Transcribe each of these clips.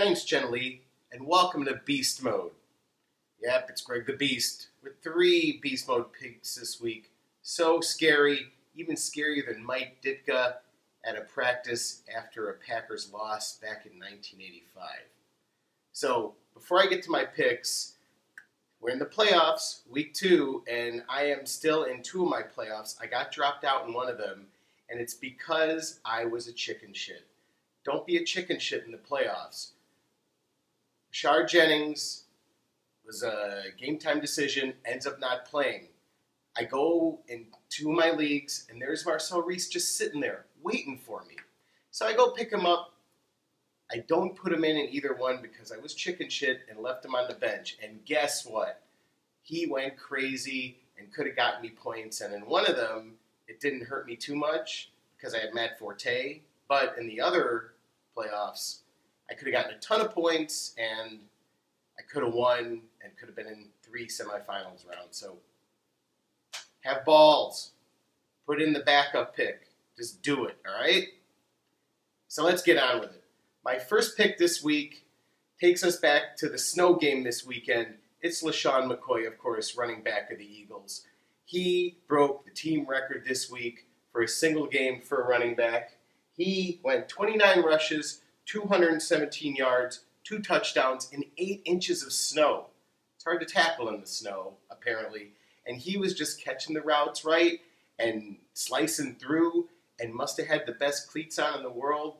name's Jenilee, and welcome to Beast Mode. Yep, it's Greg the Beast, with 3 Beast Mode picks this week. So scary, even scarier than Mike Ditka at a practice after a Packers loss back in 1985. So, before I get to my picks, we're in the playoffs, week 2, and I am still in 2 of my playoffs. I got dropped out in one of them, and it's because I was a chicken shit. Don't be a chicken shit in the playoffs. Rashard Jennings was a game-time decision, ends up not playing. I go in 2 of my leagues, and there's Marcel Reese just sitting there, waiting for me. So I go pick him up. I don't put him in either one because I was chicken shit and left him on the bench. And guess what? He went crazy and could have gotten me points. And in one of them, it didn't hurt me too much because I had Matt Forte. But in the other playoffs, I could have gotten a ton of points, and I could have won and could have been in 3 semifinals rounds. So have balls. Put in the backup pick. Just do it, all right? So let's get on with it. My first pick this week takes us back to the snow game this weekend. It's LeSean McCoy, of course, running back of the Eagles. He broke the team record this week for a single game for a running back. He went 29 rushes, 217 yards, 2 touchdowns, and 8 inches of snow. It's hard to tackle in the snow, apparently. And he was just catching the routes right and slicing through and must have had the best cleats on in the world.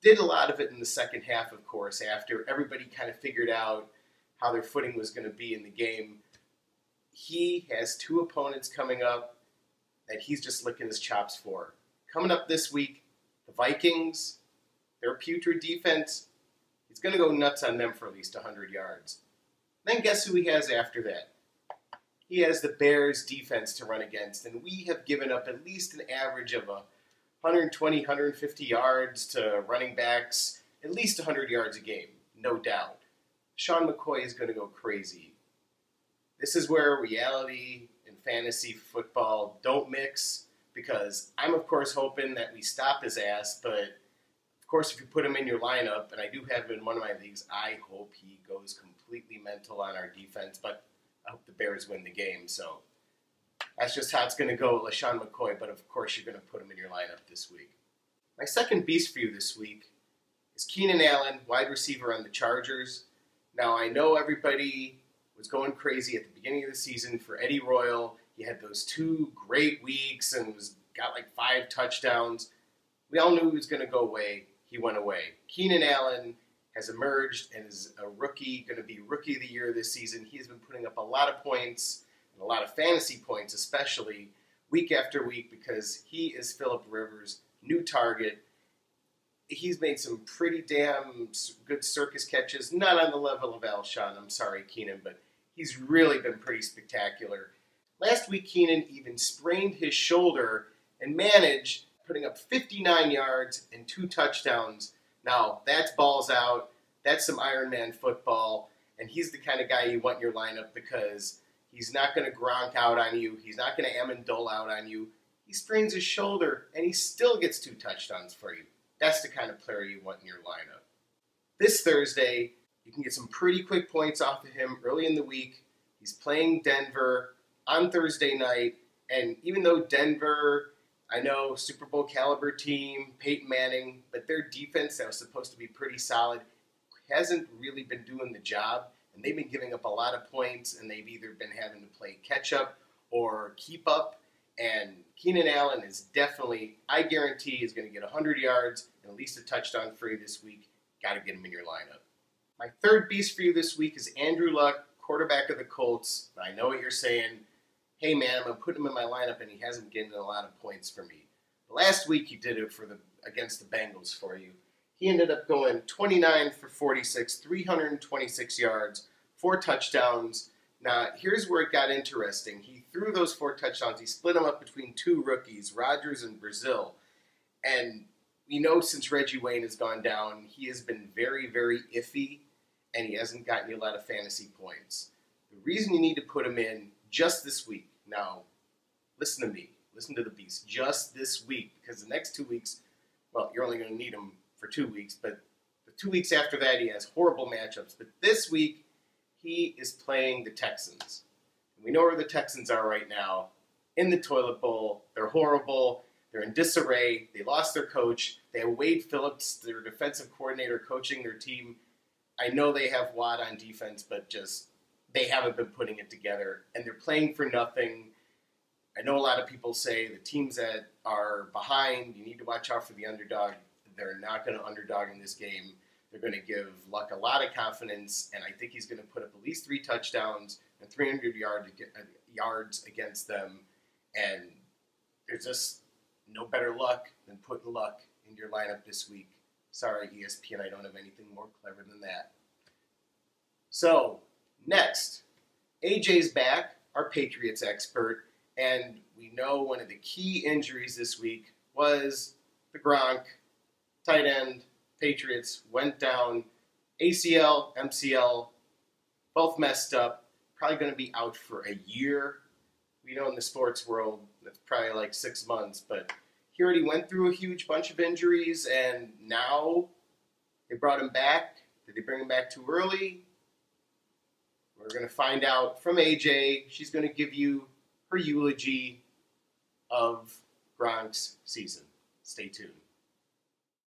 Did a lot of it in the second half, of course, after everybody kind of figured out how their footing was going to be in the game. He has 2 opponents coming up that he's just licking his chops for. Coming up this week, the Vikings, their putrid defense, he's going to go nuts on them for at least 100 yards. Then guess who he has after that? He has the Bears defense to run against, and we have given up at least an average of 120, 150 yards to running backs, at least 100 yards a game, no doubt. LeSean McCoy is going to go crazy. This is where reality and fantasy football don't mix, because I'm, of course, hoping that we stop his ass, but, of course, if you put him in your lineup, and I do have him in one of my leagues, I hope he goes completely mental on our defense, but I hope the Bears win the game, so that's just how it's going to go with LeSean McCoy, but, of course, you're going to put him in your lineup this week. My second beast for you this week is Keenan Allen, wide receiver on the Chargers. Now, I know everybody was going crazy at the beginning of the season for Eddie Royal. He had those 2 great weeks and got like 5 touchdowns. We all knew he was going to go away. He went away. Keenan Allen has emerged and is a rookie, going to be Rookie of the Year this season. He has been putting up a lot of points, and a lot of fantasy points especially, week after week, because he is Phillip Rivers' new target. He's made some pretty damn good circus catches, not on the level of Alshon, I'm sorry, Keenan, but he's really been pretty spectacular. Last week, Keenan even sprained his shoulder and managed putting up 59 yards and 2 touchdowns. Now, that's balls out. That's some Iron Man football. And he's the kind of guy you want in your lineup because he's not going to Gronk out on you. He's not going to Amendola out on you. He sprains his shoulder, and he still gets 2 touchdowns for you. That's the kind of player you want in your lineup. This Thursday, you can get some pretty quick points off of him early in the week. He's playing Denver on Thursday night, and even though Denver, I know, Super Bowl caliber team, Peyton Manning, but their defense that was supposed to be pretty solid hasn't really been doing the job, and they've been giving up a lot of points, and they've either been having to play catch up or keep up, and Keenan Allen is definitely, I guarantee, is going to get 100 yards and at least a touchdown for you this week. Got to get him in your lineup. My third beast for you this week is Andrew Luck, quarterback of the Colts. I know what you're saying. Hey man, I'm going to put him in my lineup and he hasn't gotten a lot of points for me. But last week he did it against the Bengals for you. He ended up going 29 for 46, 326 yards, 4 touchdowns. Now, here's where it got interesting. He threw those 4 touchdowns. He split them up between 2 rookies, Rodgers and Brazil. And we know since Reggie Wayne has gone down, he has been very, very iffy, and he hasn't gotten you a lot of fantasy points. The reason you need to put him in just this week. Now, listen to me. Listen to the beast. Just this week, because the next 2 weeks, well, you're only going to need him for 2 weeks, but the 2 weeks after that, he has horrible matchups. But this week, he is playing the Texans. We know where the Texans are right now. In the toilet bowl. They're horrible. They're in disarray. They lost their coach. They have Wade Phillips, their defensive coordinator, coaching their team. I know they have Watt on defense, but just they haven't been putting it together. And they're playing for nothing. I know a lot of people say the teams that are behind, you need to watch out for the underdog. They're not going to underdog in this game. They're going to give Luck a lot of confidence, and I think he's going to put up at least 3 touchdowns and 300 yards against them. And there's just no better luck than putting Luck in your lineup this week. Sorry, ESPN, I don't have anything more clever than that. So, next, AJ's back, our Patriots expert, and we know one of the key injuries this week was the Gronk, tight end. Patriots went down, ACL, MCL, both messed up, probably going to be out for a year. We know in the sports world, that's probably like 6 months, but he already went through a huge bunch of injuries, and now they brought him back. Did they bring him back too early? We're going to find out from AJ. She's going to give you her eulogy of Gronk's season. Stay tuned.